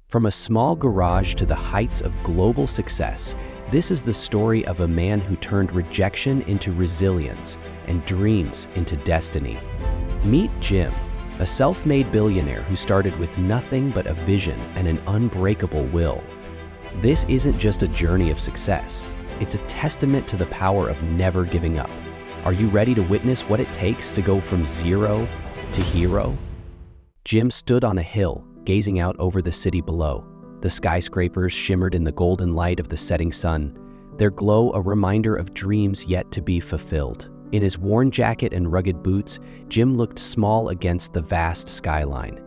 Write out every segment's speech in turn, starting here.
From a small garage to the heights of global success, this is the story of a man who turned rejection into resilience and dreams into destiny. Meet Jim, a self-made billionaire who started with nothing but a vision and an unbreakable will. This isn't just a journey of success, it's a testament to the power of never giving up. Are you ready to witness what it takes to go from zero to hero? Jim stood on a hill, gazing out over the city below. The skyscrapers shimmered in the golden light of the setting sun, their glow a reminder of dreams yet to be fulfilled. In his worn jacket and rugged boots, Jim looked small against the vast skyline.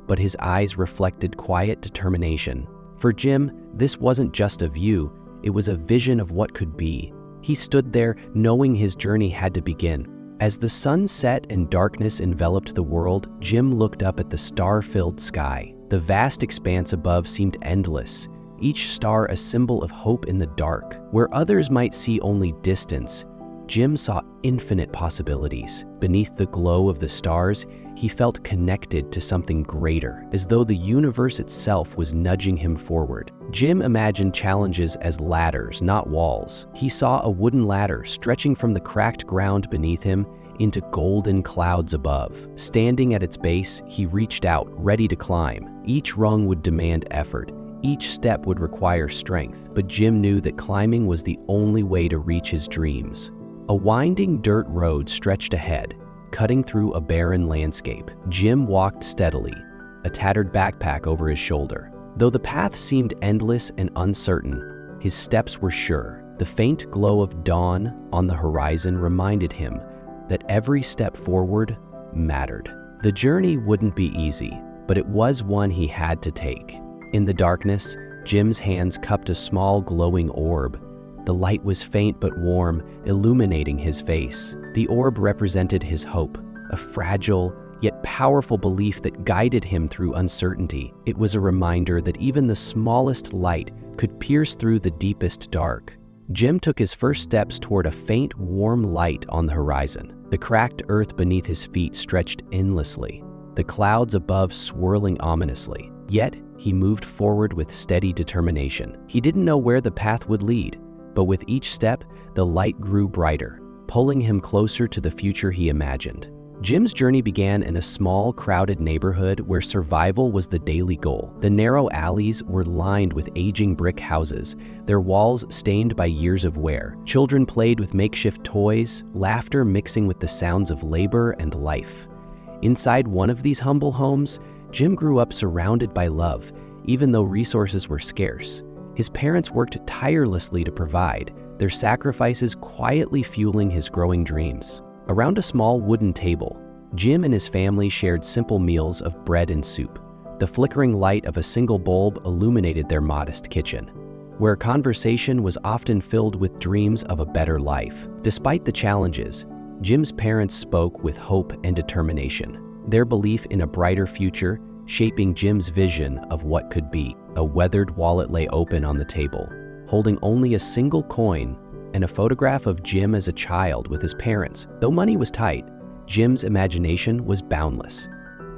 But his eyes reflected quiet determination. For Jim, this wasn't just a view, it was a vision of what could be. He stood there knowing his journey had to begin. As the sun set and darkness enveloped the world, Jim looked up at the star-filled sky. The vast expanse above seemed endless, each star a symbol of hope in the dark. Where others might see only distance, Jim saw infinite possibilities. Beneath the glow of the stars, he felt connected to something greater, as though the universe itself was nudging him forward. Jim imagined challenges as ladders, not walls. He saw a wooden ladder stretching from the cracked ground beneath him into golden clouds above. Standing at its base, he reached out, ready to climb. Each rung would demand effort. Each step would require strength, but Jim knew that climbing was the only way to reach his dreams. A winding dirt road stretched ahead, cutting through a barren landscape. Jim walked steadily, a tattered backpack over his shoulder. Though the path seemed endless and uncertain, his steps were sure. The faint glow of dawn on the horizon reminded him that every step forward mattered. The journey wouldn't be easy, but it was one he had to take. In the darkness, Jim's hands cupped a small glowing orb. The light was faint but warm, illuminating his face. The orb represented his hope, a fragile yet powerful belief that guided him through uncertainty. It was a reminder that even the smallest light could pierce through the deepest dark. Jim took his first steps toward a faint, warm light on the horizon. The cracked earth beneath his feet stretched endlessly, the clouds above swirling ominously. Yet, he moved forward with steady determination. He didn't know where the path would lead, but with each step, the light grew brighter, pulling him closer to the future he imagined. Jim's journey began in a small, crowded neighborhood where survival was the daily goal. The narrow alleys were lined with aging brick houses, their walls stained by years of wear. Children played with makeshift toys, laughter mixing with the sounds of labor and life. Inside one of these humble homes, Jim grew up surrounded by love, even though resources were scarce. His parents worked tirelessly to provide, their sacrifices quietly fueling his growing dreams. Around a small wooden table, Jim and his family shared simple meals of bread and soup. The flickering light of a single bulb illuminated their modest kitchen, where conversation was often filled with dreams of a better life. Despite the challenges, Jim's parents spoke with hope and determination, their belief in a brighter future shaping Jim's vision of what could be. A weathered wallet lay open on the table, holding only a single coin and a photograph of Jim as a child with his parents. Though money was tight, Jim's imagination was boundless.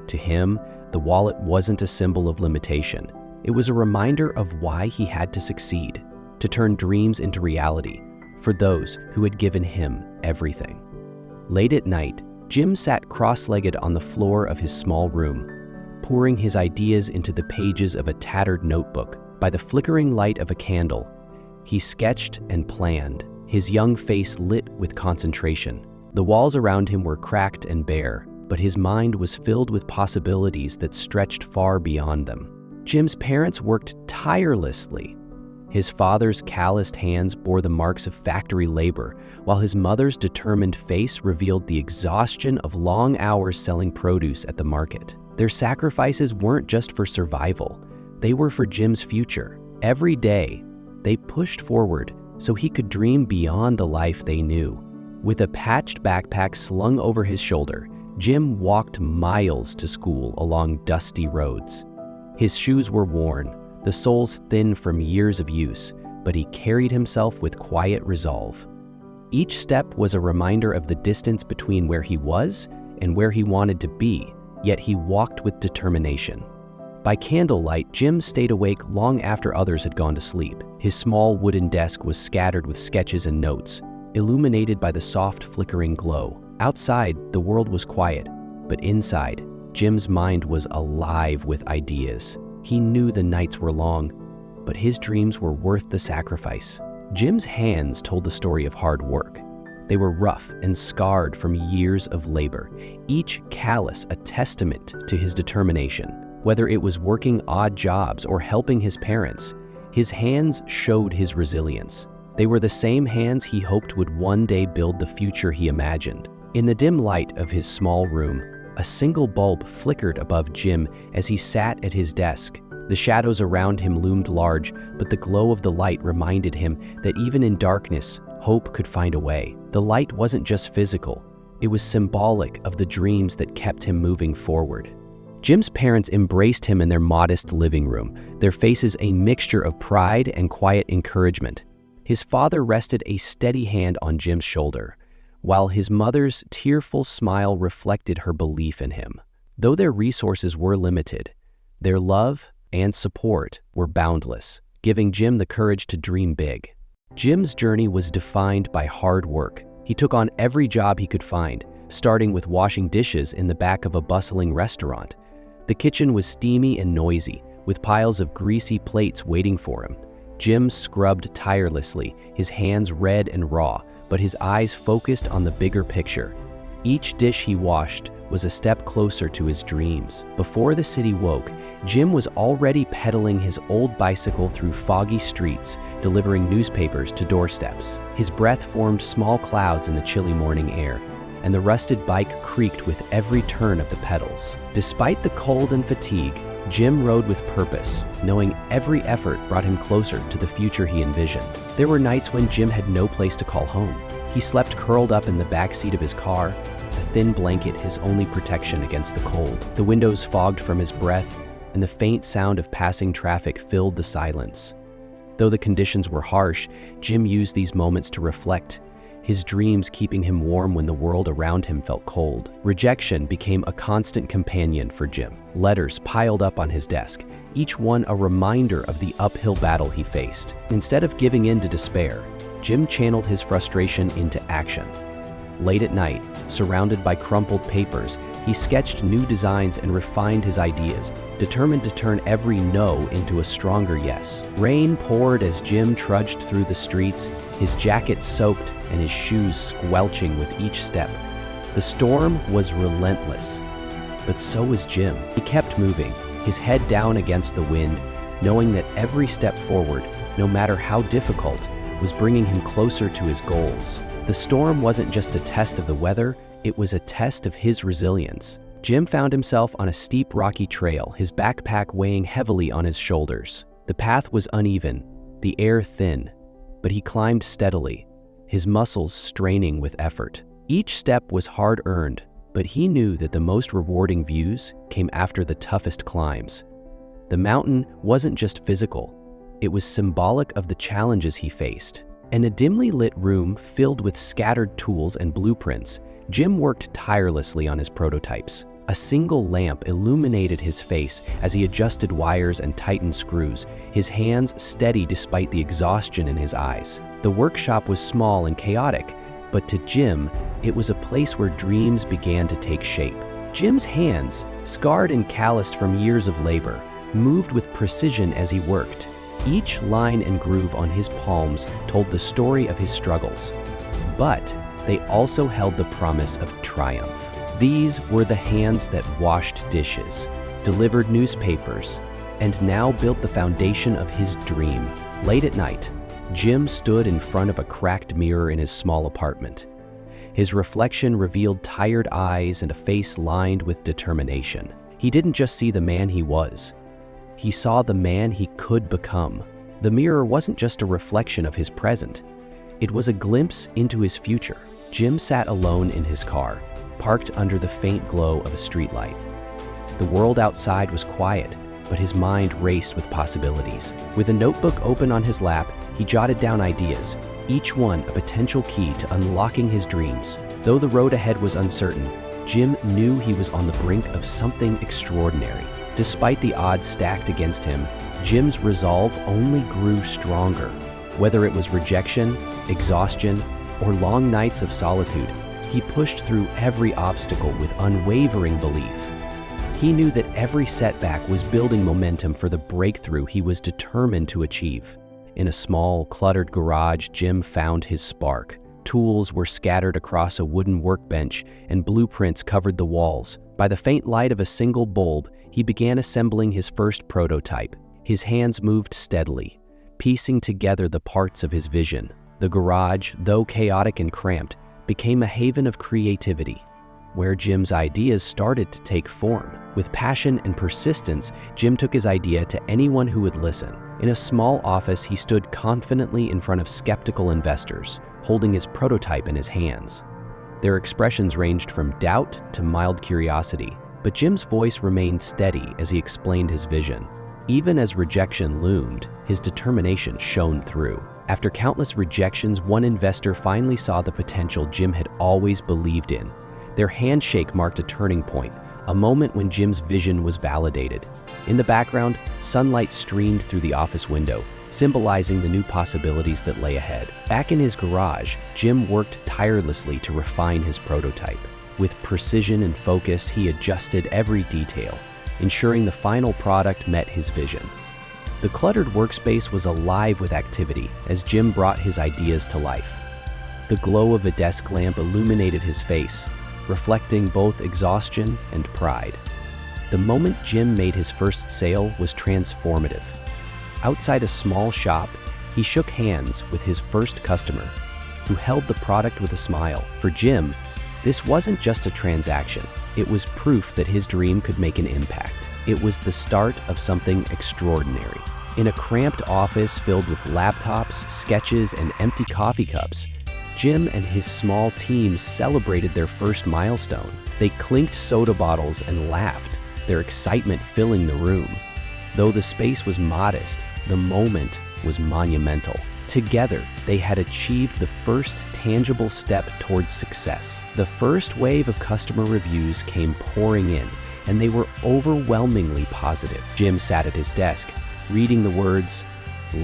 To him, the wallet wasn't a symbol of limitation. It was a reminder of why he had to succeed, to turn dreams into reality for those who had given him everything. Late at night, Jim sat cross-legged on the floor of his small room, pouring his ideas into the pages of a tattered notebook. By the flickering light of a candle, he sketched and planned, his young face lit with concentration. The walls around him were cracked and bare, but his mind was filled with possibilities that stretched far beyond them. Jim's parents worked tirelessly. His father's calloused hands bore the marks of factory labor, while his mother's determined face revealed the exhaustion of long hours selling produce at the market. Their sacrifices weren't just for survival, they were for Jim's future. Every day, they pushed forward so he could dream beyond the life they knew. With a patched backpack slung over his shoulder, Jim walked miles to school along dusty roads. His shoes were worn, the soles thin from years of use, but he carried himself with quiet resolve. Each step was a reminder of the distance between where he was and where he wanted to be, yet he walked with determination. By candlelight, Jim stayed awake long after others had gone to sleep. His small wooden desk was scattered with sketches and notes, illuminated by the soft flickering glow. Outside, the world was quiet, but inside, Jim's mind was alive with ideas. He knew the nights were long, but his dreams were worth the sacrifice. Jim's hands told the story of hard work. They were rough and scarred from years of labor, each callus a testament to his determination. Whether it was working odd jobs or helping his parents, his hands showed his resilience. They were the same hands he hoped would one day build the future he imagined. In the dim light of his small room, a single bulb flickered above Jim as he sat at his desk. The shadows around him loomed large, but the glow of the light reminded him that even in darkness, hope could find a way. The light wasn't just physical, it was symbolic of the dreams that kept him moving forward. Jim's parents embraced him in their modest living room, their faces a mixture of pride and quiet encouragement. His father rested a steady hand on Jim's shoulder, while his mother's tearful smile reflected her belief in him. Though their resources were limited, their love and support were boundless, giving Jim the courage to dream big. Jim's journey was defined by hard work. He took on every job he could find, starting with washing dishes in the back of a bustling restaurant. The kitchen was steamy and noisy, with piles of greasy plates waiting for him. Jim scrubbed tirelessly, his hands red and raw, but his eyes focused on the bigger picture. Each dish he washed was a step closer to his dreams. Before the city woke, Jim was already pedaling his old bicycle through foggy streets, delivering newspapers to doorsteps. His breath formed small clouds in the chilly morning air, and the rusted bike creaked with every turn of the pedals. Despite the cold and fatigue, Jim rode with purpose, knowing every effort brought him closer to the future he envisioned. There were nights when Jim had no place to call home. He slept curled up in the back seat of his car, a thin blanket his only protection against the cold. The windows fogged from his breath, and the faint sound of passing traffic filled the silence. Though the conditions were harsh, Jim used these moments to reflect, his dreams keeping him warm when the world around him felt cold. Rejection became a constant companion for Jim. Letters piled up on his desk, each one a reminder of the uphill battle he faced. Instead of giving in to despair, Jim channeled his frustration into action. Late at night, surrounded by crumpled papers, he sketched new designs and refined his ideas, determined to turn every no into a stronger yes. Rain poured as Jim trudged through the streets, his jacket soaked and his shoes squelching with each step. The storm was relentless, but so was Jim. He kept moving, his head down against the wind, knowing that every step forward, no matter how difficult, was bringing him closer to his goals. The storm wasn't just a test of the weather, it was a test of his resilience. Jim found himself on a steep rocky trail, his backpack weighing heavily on his shoulders. The path was uneven, the air thin, but he climbed steadily, his muscles straining with effort. Each step was hard-earned, but he knew that the most rewarding views came after the toughest climbs. The mountain wasn't just physical, it was symbolic of the challenges he faced. In a dimly lit room filled with scattered tools and blueprints, Jim worked tirelessly on his prototypes. A single lamp illuminated his face as he adjusted wires and tightened screws, his hands steady despite the exhaustion in his eyes. The workshop was small and chaotic, but to Jim, it was a place where dreams began to take shape. Jim's hands, scarred and calloused from years of labor, moved with precision as he worked. Each line and groove on his palms told the story of his struggles, but they also held the promise of triumph. These were the hands that washed dishes, delivered newspapers, and now built the foundation of his dream. Late at night, Jim stood in front of a cracked mirror in his small apartment. His reflection revealed tired eyes and a face lined with determination. He didn't just see the man he was. He saw the man he could become. The mirror wasn't just a reflection of his present. It was a glimpse into his future. Jim sat alone in his car, parked under the faint glow of a streetlight. The world outside was quiet, but his mind raced with possibilities. With a notebook open on his lap, he jotted down ideas, each one a potential key to unlocking his dreams. Though the road ahead was uncertain, Jim knew he was on the brink of something extraordinary. Despite the odds stacked against him, Jim's resolve only grew stronger. Whether it was rejection, exhaustion, or long nights of solitude, he pushed through every obstacle with unwavering belief. He knew that every setback was building momentum for the breakthrough he was determined to achieve. In a small, cluttered garage, Jim found his spark. Tools were scattered across a wooden workbench, and blueprints covered the walls. By the faint light of a single bulb, he began assembling his first prototype. His hands moved steadily, piecing together the parts of his vision. The garage, though chaotic and cramped, became a haven of creativity, where Jim's ideas started to take form. With passion and persistence, Jim took his idea to anyone who would listen. In a small office, he stood confidently in front of skeptical investors, holding his prototype in his hands. Their expressions ranged from doubt to mild curiosity, but Jim's voice remained steady as he explained his vision. Even as rejection loomed, his determination shone through. After countless rejections, one investor finally saw the potential Jim had always believed in. Their handshake marked a turning point, a moment when Jim's vision was validated. In the background, sunlight streamed through the office window, symbolizing the new possibilities that lay ahead. Back in his garage, Jim worked tirelessly to refine his prototype. With precision and focus, he adjusted every detail, ensuring the final product met his vision. The cluttered workspace was alive with activity as Jim brought his ideas to life. The glow of a desk lamp illuminated his face, reflecting both exhaustion and pride. The moment Jim made his first sale was transformative. Outside a small shop, he shook hands with his first customer, who held the product with a smile. For Jim, this wasn't just a transaction. It was proof that his dream could make an impact. It was the start of something extraordinary. In a cramped office filled with laptops, sketches, and empty coffee cups, Jim and his small team celebrated their first milestone. They clinked soda bottles and laughed, their excitement filling the room. Though the space was modest, the moment was monumental. Together, they had achieved the first tangible step towards success. The first wave of customer reviews came pouring in, and they were overwhelmingly positive. Jim sat at his desk, reading the words,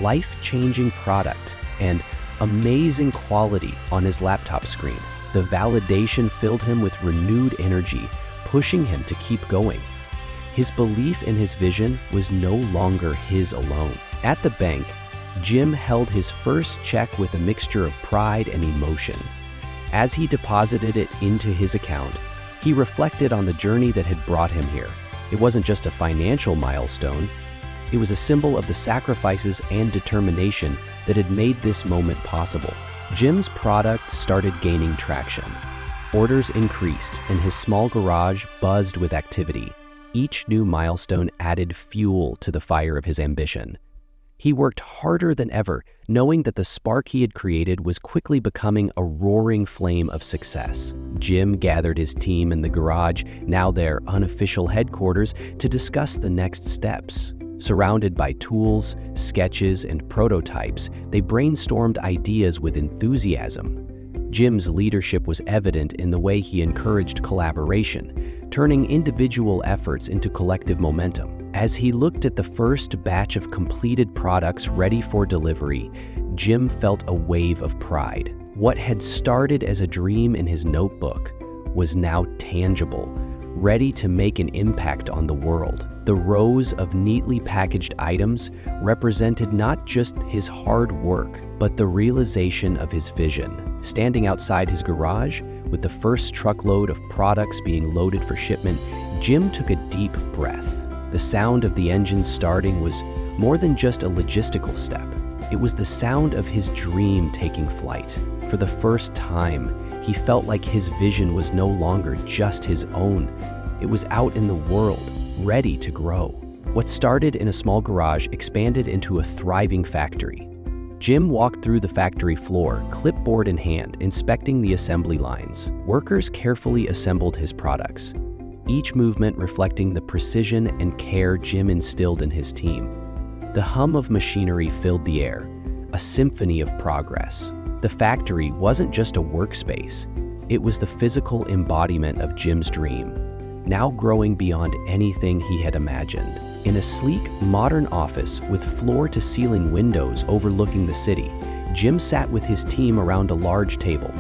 "life-changing product," and "amazing quality" on his laptop screen. The validation filled him with renewed energy, pushing him to keep going. His belief in his vision was no longer his alone. At the bank, Jim held his first check with a mixture of pride and emotion. As he deposited it into his account, he reflected on the journey that had brought him here. It wasn't just a financial milestone. It was a symbol of the sacrifices and determination that had made this moment possible. Jim's product started gaining traction. Orders increased, and his small garage buzzed with activity. Each new milestone added fuel to the fire of his ambition. He worked harder than ever, knowing that the spark he had created was quickly becoming a roaring flame of success. Jim gathered his team in the garage, now their unofficial headquarters, to discuss the next steps. Surrounded by tools, sketches, and prototypes, they brainstormed ideas with enthusiasm. Jim's leadership was evident in the way he encouraged collaboration, turning individual efforts into collective momentum. As he looked at the first batch of completed products ready for delivery, Jim felt a wave of pride. What had started as a dream in his notebook was now tangible, ready to make an impact on the world. The rows of neatly packaged items represented not just his hard work, but the realization of his vision. Standing outside his garage, with the first truckload of products being loaded for shipment, Jim took a deep breath. The sound of the engine starting was more than just a logistical step. It was the sound of his dream taking flight. For the first time, he felt like his vision was no longer just his own. It was out in the world, ready to grow. What started in a small garage expanded into a thriving factory. Jim walked through the factory floor, clipboard in hand, inspecting the assembly lines. Workers carefully assembled his products, each movement reflecting the precision and care Jim instilled in his team. The hum of machinery filled the air, a symphony of progress. The factory wasn't just a workspace, it was the physical embodiment of Jim's dream. now growing beyond anything he had imagined. In a sleek, modern office with floor-to-ceiling windows overlooking the city, Jim sat with his team around a large table.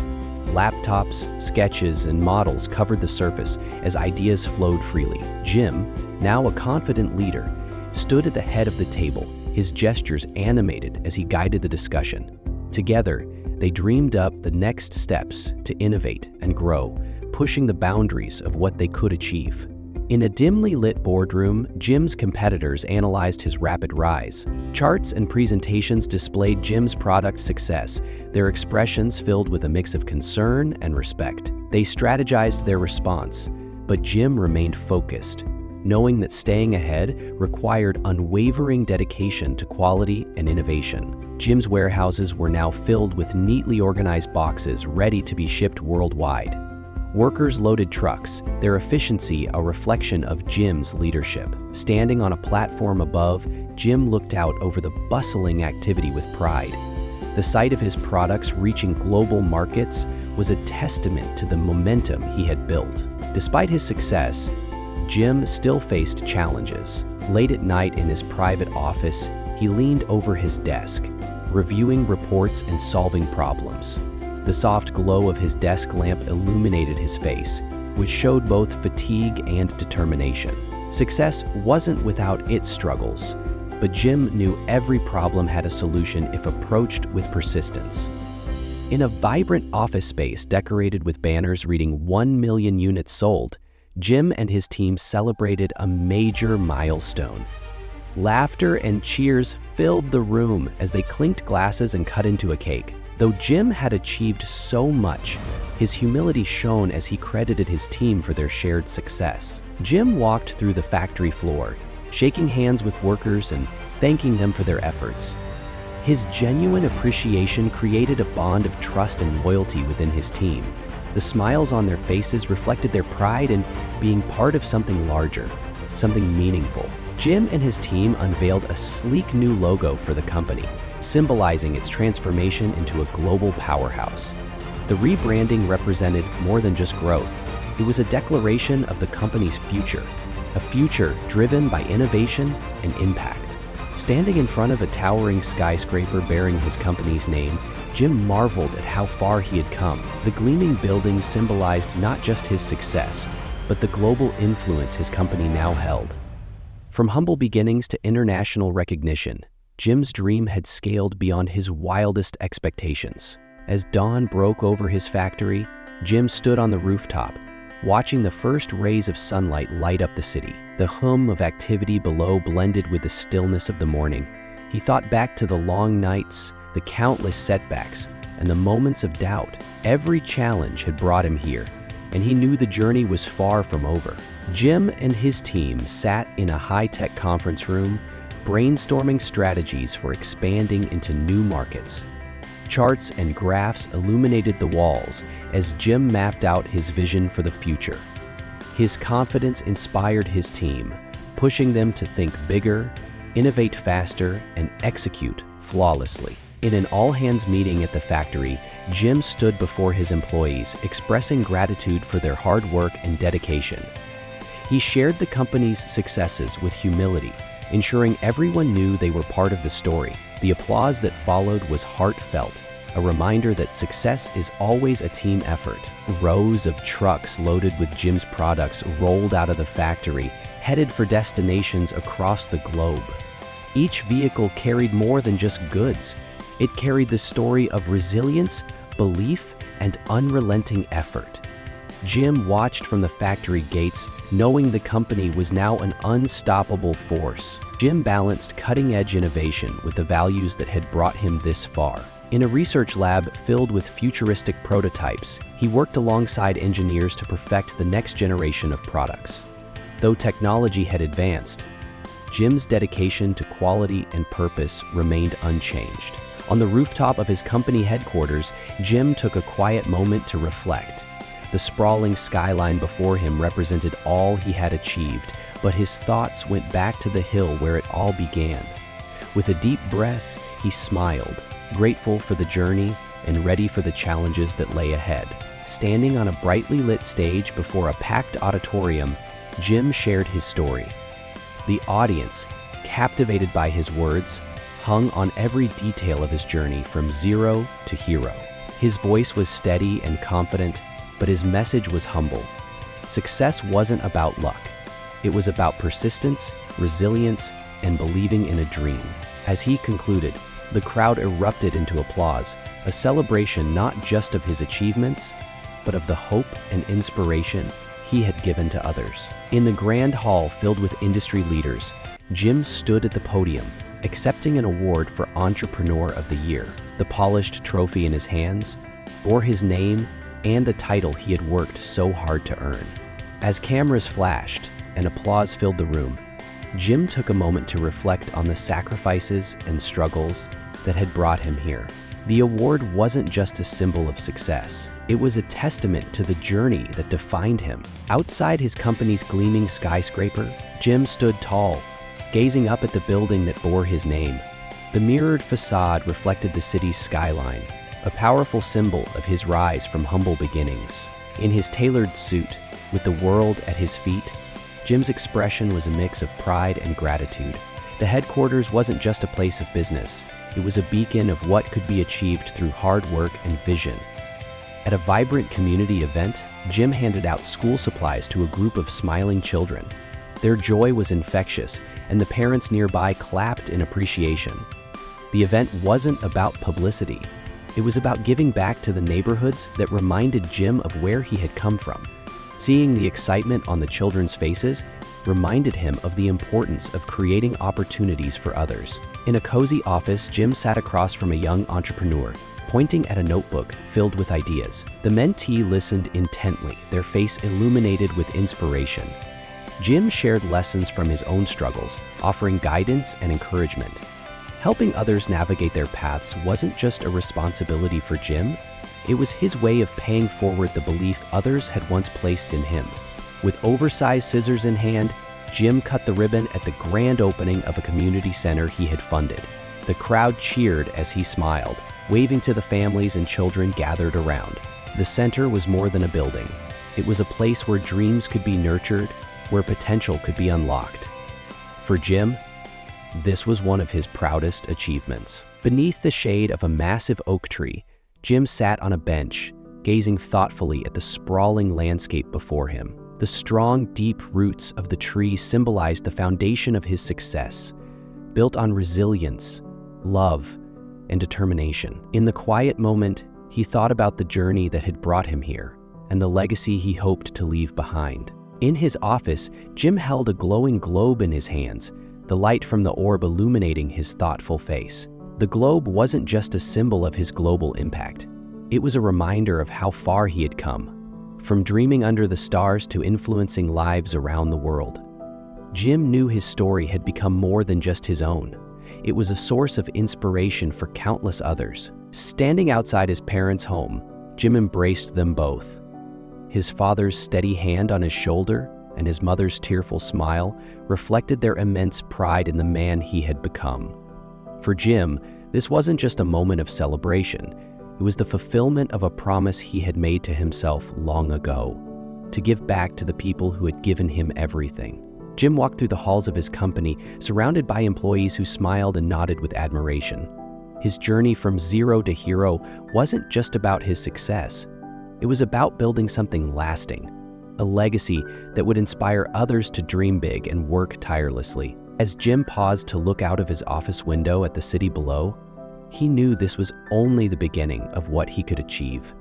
Laptops, sketches, and models covered the surface as ideas flowed freely. Jim, now a confident leader, stood at the head of the table, his gestures animated as he guided the discussion. Together, they dreamed up the next steps to innovate and grow, pushing the boundaries of what they could achieve. In a dimly lit boardroom, Jim's competitors analyzed his rapid rise. Charts and presentations displayed Jim's product success, their expressions filled with a mix of concern and respect. They strategized their response, but Jim remained focused, knowing that staying ahead required unwavering dedication to quality and innovation. Jim's warehouses were now filled with neatly organized boxes ready to be shipped worldwide. Workers loaded trucks, their efficiency a reflection of Jim's leadership. Standing on a platform above, Jim looked out over the bustling activity with pride. The sight of his products reaching global markets was a testament to the momentum he had built. Despite his success, Jim still faced challenges. Late at night in his private office, he leaned over his desk, reviewing reports and solving problems. The soft glow of his desk lamp illuminated his face, which showed both fatigue and determination. Success wasn't without its struggles, but Jim knew every problem had a solution if approached with persistence. In a vibrant office space decorated with banners reading 1 million units sold, Jim and his team celebrated a major milestone. Laughter and cheers filled the room as they clinked glasses and cut into a cake. Though Jim had achieved so much, his humility shone as he credited his team for their shared success. Jim walked through the factory floor, shaking hands with workers and thanking them for their efforts. His genuine appreciation created a bond of trust and loyalty within his team. The smiles on their faces reflected their pride in being part of something larger, something meaningful. Jim and his team unveiled a sleek new logo for the company, symbolizing its transformation into a global powerhouse. The rebranding represented more than just growth. It was a declaration of the company's future, a future driven by innovation and impact. Standing in front of a towering skyscraper bearing his company's name, Jim marveled at how far he had come. The gleaming building symbolized not just his success, but the global influence his company now held. From humble beginnings to international recognition, Jim's dream had scaled beyond his wildest expectations. As dawn broke over his factory, Jim stood on the rooftop, watching the first rays of sunlight light up the city. The hum of activity below blended with the stillness of the morning. He thought back to the long nights, the countless setbacks, and the moments of doubt. Every challenge had brought him here, and he knew the journey was far from over. Jim and his team sat in a high-tech conference room, brainstorming strategies for expanding into new markets. Charts and graphs illuminated the walls as Jim mapped out his vision for the future. His confidence inspired his team, pushing them to think bigger, innovate faster, and execute flawlessly. In an all-hands meeting at the factory, Jim stood before his employees, expressing gratitude for their hard work and dedication. He shared the company's successes with humility, ensuring everyone knew they were part of the story. The applause that followed was heartfelt, a reminder that success is always a team effort. Rows of trucks loaded with Jim's products rolled out of the factory, headed for destinations across the globe. Each vehicle carried more than just goods. It carried the story of resilience, belief, and unrelenting effort. Jim watched from the factory gates, knowing the company was now an unstoppable force. Jim balanced cutting-edge innovation with the values that had brought him this far. In a research lab filled with futuristic prototypes, he worked alongside engineers to perfect the next generation of products. Though technology had advanced, Jim's dedication to quality and purpose remained unchanged. On the rooftop of his company headquarters, Jim took a quiet moment to reflect. The sprawling skyline before him represented all he had achieved, but his thoughts went back to the hill where it all began. With a deep breath, he smiled, grateful for the journey and ready for the challenges that lay ahead. Standing on a brightly lit stage before a packed auditorium, Jim shared his story. The audience, captivated by his words, hung on every detail of his journey from zero to hero. His voice was steady and confident, but his message was humble. Success wasn't about luck. It was about persistence, resilience, and believing in a dream. As he concluded, the crowd erupted into applause, a celebration not just of his achievements, but of the hope and inspiration he had given to others. In the grand hall filled with industry leaders, Jim stood at the podium, accepting an award for Entrepreneur of the Year. The polished trophy in his hands bore his name and the title he had worked so hard to earn. As cameras flashed and applause filled the room, Jim took a moment to reflect on the sacrifices and struggles that had brought him here. The award wasn't just a symbol of success. It was a testament to the journey that defined him. Outside his company's gleaming skyscraper, Jim stood tall, gazing up at the building that bore his name. The mirrored facade reflected the city's skyline, a powerful symbol of his rise from humble beginnings. In his tailored suit, with the world at his feet, Jim's expression was a mix of pride and gratitude. The headquarters wasn't just a place of business. It was a beacon of what could be achieved through hard work and vision. At a vibrant community event, Jim handed out school supplies to a group of smiling children. Their joy was infectious, and the parents nearby clapped in appreciation. The event wasn't about publicity. It was about giving back to the neighborhoods that reminded Jim of where he had come from. Seeing the excitement on the children's faces reminded him of the importance of creating opportunities for others. In a cozy office, Jim sat across from a young entrepreneur, pointing at a notebook filled with ideas. The mentee listened intently, their face illuminated with inspiration. Jim shared lessons from his own struggles, offering guidance and encouragement. Helping others navigate their paths wasn't just a responsibility for Jim, it was his way of paying forward the belief others had once placed in him. With oversized scissors in hand, Jim cut the ribbon at the grand opening of a community center he had funded. The crowd cheered as he smiled, waving to the families and children gathered around. The center was more than a building. It was a place where dreams could be nurtured, where potential could be unlocked. For Jim, this was one of his proudest achievements. Beneath the shade of a massive oak tree, Jim sat on a bench, gazing thoughtfully at the sprawling landscape before him. The strong, deep roots of the tree symbolized the foundation of his success, built on resilience, love, and determination. In the quiet moment, he thought about the journey that had brought him here and the legacy he hoped to leave behind. In his office, Jim held a glowing globe in his hands, the light from the orb illuminating his thoughtful face. The globe wasn't just a symbol of his global impact. It was a reminder of how far he had come, from dreaming under the stars to influencing lives around the world. Jim knew his story had become more than just his own. It was a source of inspiration for countless others. Standing outside his parents' home, Jim embraced them both. His father's steady hand on his shoulder and his mother's tearful smile reflected their immense pride in the man he had become. For Jim, this wasn't just a moment of celebration. It was the fulfillment of a promise he had made to himself long ago, to give back to the people who had given him everything. Jim walked through the halls of his company, surrounded by employees who smiled and nodded with admiration. His journey from zero to hero wasn't just about his success. It was about building something lasting, a legacy that would inspire others to dream big and work tirelessly. As Jim paused to look out of his office window at the city below, he knew this was only the beginning of what he could achieve.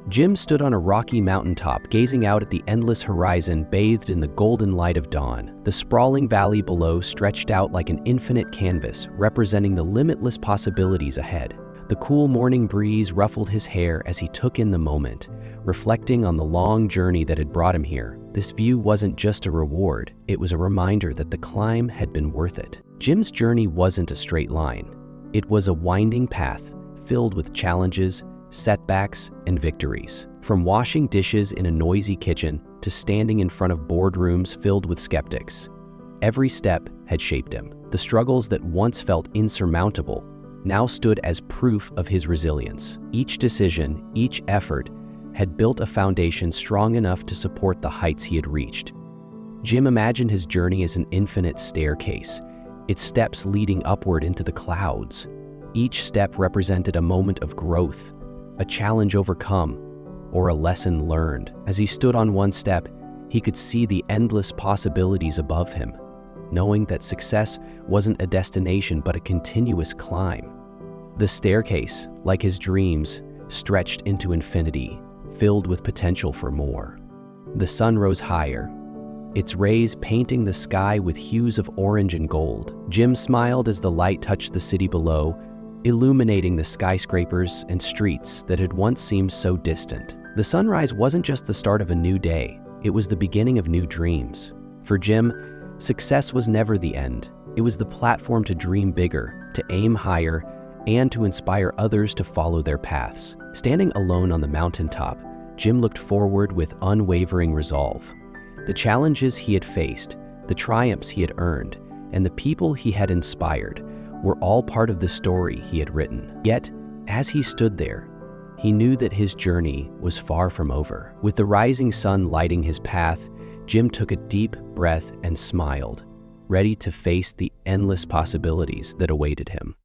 Jim stood on a rocky mountaintop, gazing out at the endless horizon bathed in the golden light of dawn. The sprawling valley below stretched out like an infinite canvas, representing the limitless possibilities ahead. The cool morning breeze ruffled his hair as he took in the moment, reflecting on the long journey that had brought him here. This view wasn't just a reward, it was a reminder that the climb had been worth it. Jim's journey wasn't a straight line. It was a winding path, filled with challenges, setbacks, and victories. From washing dishes in a noisy kitchen to standing in front of boardrooms filled with skeptics, every step had shaped him. The struggles that once felt insurmountable now stood as proof of his resilience. Each decision, each effort, had built a foundation strong enough to support the heights he had reached. Jim imagined his journey as an infinite staircase, its steps leading upward into the clouds. Each step represented a moment of growth, a challenge overcome, or a lesson learned. As he stood on one step, he could see the endless possibilities above him, knowing that success wasn't a destination but a continuous climb. The staircase, like his dreams, stretched into infinity, filled with potential for more. The sun rose higher, its rays painting the sky with hues of orange and gold. Jim smiled as the light touched the city below, illuminating the skyscrapers and streets that had once seemed so distant. The sunrise wasn't just the start of a new day, it was the beginning of new dreams. For Jim, success was never the end. It was the platform to dream bigger, to aim higher, and to inspire others to follow their paths. Standing alone on the mountaintop, Jim looked forward with unwavering resolve. The challenges he had faced, the triumphs he had earned, and the people he had inspired were all part of the story he had written. Yet, as he stood there, he knew that his journey was far from over. With the rising sun lighting his path, Jim took a deep breath and smiled, ready to face the endless possibilities that awaited him.